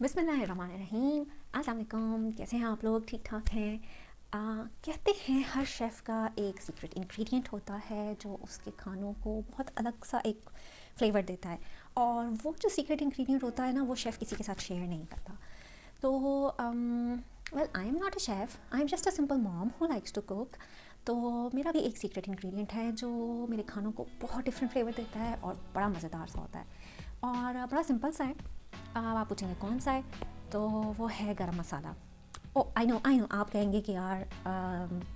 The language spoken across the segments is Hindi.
बिस्मिल्लाहिर्रहमानिर्रहीम। अस्सलाम वालेकुम। कैसे हैं आप लोग? ठीक ठाक हैं? कहते हैं हर शेफ़ का एक सीक्रेट इंग्रेडिएंट होता है जो उसके खानों को बहुत अलग सा एक फ्लेवर देता है, और वो जो सीक्रेट इंग्रेडिएंट होता है ना, वो शेफ़ किसी के साथ शेयर नहीं करता। तो well, I am not a chef, I am just a simple mom who likes to cook. तो मेरा भी एक सीक्रेट इंग्रेडिएंट है जो मेरे खानों को बहुत डिफरेंट फ्लेवर देता है और बड़ा मज़ेदार सा होता है, और बड़ा सिंपल सा है। आप पूछेंगे कौन सा है, तो वो है गरम मसाला। ओ आई नो, आप कहेंगे कि यार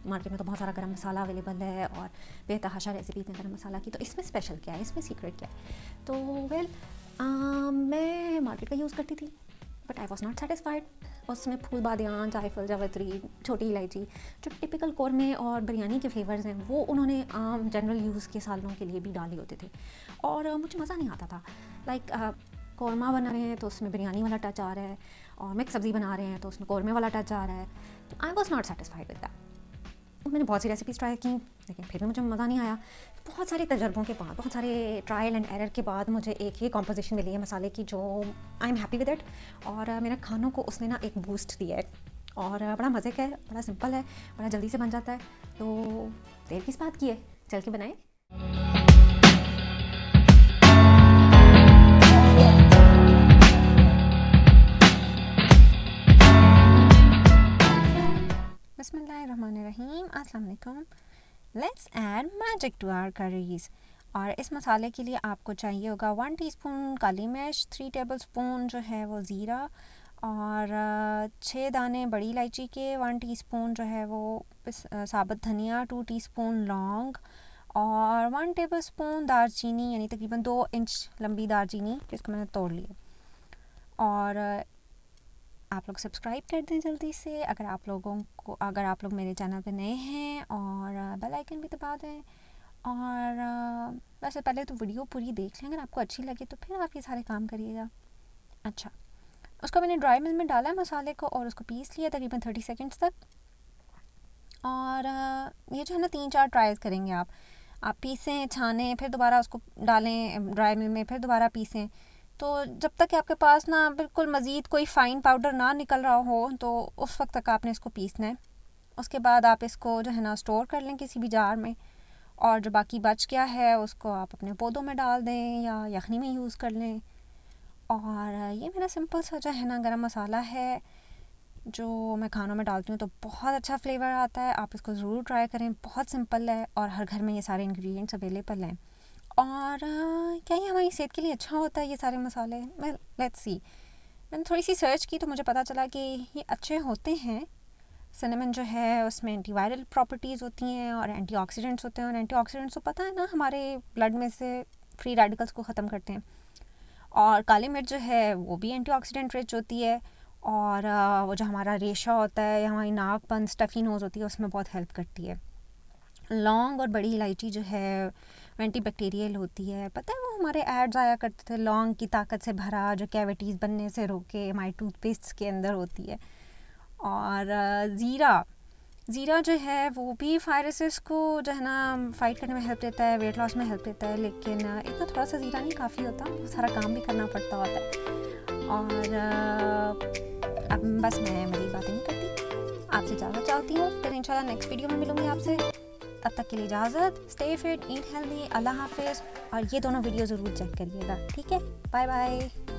मार्केट में तो बहुत सारा गरम मसाला अवेलेबल है और बेतहाशा रेसिपीज़ हैं गरम मसाला की, तो इसमें स्पेशल क्या है, इसमें सीक्रेट क्या है? तो वेल, मैं मार्केट का यूज़ करती थी, but I was not satisfied. उसमें फूल बादियान, जायफल, जावित्री, छोटी इलायची, जो टिपिकल कौरमे और बिरयानी के फ्लेवर्स हैं, वो उन्होंने आम जनरल यूज़ के सालों के लिए भी डाले होते थे, और मुझे मज़ा नहीं आता था। लाइक कौरमा बना रहे हैं तो उसमें बिरयानी वाला टच आ रहा है, और मिक्स सब्ज़ी बना रहे हैं तो उसमें कौरमे वाला टच आ रहा है। तो I was not satisfied with that. मैंने बहुत सी रेसिपीज़ ट्राई की, लेकिन फिर भी मुझे मज़ा नहीं आया। बहुत सारे तजर्बों के बाद, बहुत सारे ट्रायल एंड एरर के बाद मुझे एक ही कॉम्पोजिशन मिली है मसाले की, जो I am happy with it, और मेरे खानों को उसने ना एक बूस्ट दिया है, और बड़ा मज़े का है, बड़ा सिंपल है, बड़ा जल्दी से बन जाता है। तो देर किस बात की है, चल के बनाए। बिस्मिल्लाहिर्रहमानिर्रहीम। अस्सलाम वालेकुम। Let's add magic to our curries. और इस मसाले के लिए आपको चाहिए होगा 1 टीस्पून काली मिर्च, 3 टेबलस्पून जो है वो ज़ीरा, और 6 दाने बड़ी इलायची के, 1 टीस्पून जो है वो साबुत धनिया, 2 टीस्पून लौंग, और 1 टेबलस्पून दालचीनी, यानी तकरीबन 2 इंच लंबी दालचीनी, जिसको मैंने तोड़ लिया। और आप लोग सब्सक्राइब कर दें जल्दी से, अगर आप लोग मेरे चैनल पे नए हैं, और बेल आइकन भी दबा दें। और वैसे पहले तो वीडियो पूरी देख लें, अगर आपको अच्छी लगे तो फिर आप ये सारे काम करिएगा। अच्छा, उसको मैंने ड्राई मिल में डाला मसाले को, और उसको पीस लिया तकरीबन 30 सेकंड्स तक। और ये जो है ना, 3-4 ट्राइज करेंगे आप पीसें, छानें, फिर दोबारा उसको डालें ड्राई मिल में, फिर दोबारा पीसें। तो जब तक कि आपके पास ना बिल्कुल मज़ीद कोई फ़ाइन पाउडर ना निकल रहा हो, तो उस वक्त तक आपने इसको पीसना है। उसके बाद आप इसको जो है ना स्टोर कर लें किसी भी जार में, और जो बाकी बच गया है उसको आप अपने पौधों में डाल दें या यखनी में यूज़ कर लें। और ये मेरा सिंपल सा जो है ना गरम मसाला है, जो मैं खानों में डालती हूँ, तो बहुत अच्छा फ्लेवर आता है। आप इसको ज़रूर ट्राई करें, बहुत सिंपल है, और हर घर में ये सारे इंग्रेडिएंट्स अवेलेबल हैं। और क्या ये हमारी सेहत के लिए अच्छा होता है, ये सारे मसाले? Let's see. मैंने थोड़ी सी सर्च की तो मुझे पता चला कि ये अच्छे होते हैं। सिनेमन जो है उसमें एंटीवायरल प्रॉपर्टीज़ होती हैं, और एंटीऑक्सीडेंट्स होते हैं, और एंटीऑक्सीडेंट्स तो पता है ना, हमारे ब्लड में से फ्री रेडिकल्स को ख़त्म करते हैं। और काली मिर्च जो है वो भी एंटीऑक्सीडेंट रिच होती है, और वो जो हमारा रेशा होता है या हमारी नाक बंद स्टफ़ी नोज़ होती है, उसमें बहुत हेल्प करती है। लौंग और बड़ी इलायची जो है एंटी बैक्टीरियल होती है। पता है, वो हमारे एड्स आया करते थे, लौंग की ताकत से भरा, जो कैविटीज़ बनने से रोके, हमारी टूथपेस्ट के अंदर होती है। और ज़ीरा जो है वो भी वायरसेस को जो है ना फ़ाइट करने में हेल्प देता है, वेट लॉस में हेल्प देता है। लेकिन इतना थोड़ा सा ज़ीरा नहीं काफ़ी होता, बहुत सारा काम भी करना पड़ता होता है। और अब बस मैं मज़ीद बातें नहीं करती, आपसे इजाज़त चाहती हूँ। फिर इंशाल्लाह नेक्स्ट वीडियो में मिलूँगी आपसे। तब तक के लिए इजाज़त। स्टे फिट, ईट हेल्दी, अल्लाह हाफिज़। और ये दोनों वीडियो ज़रूर चेक करिएगा, ठीक है? Bye bye.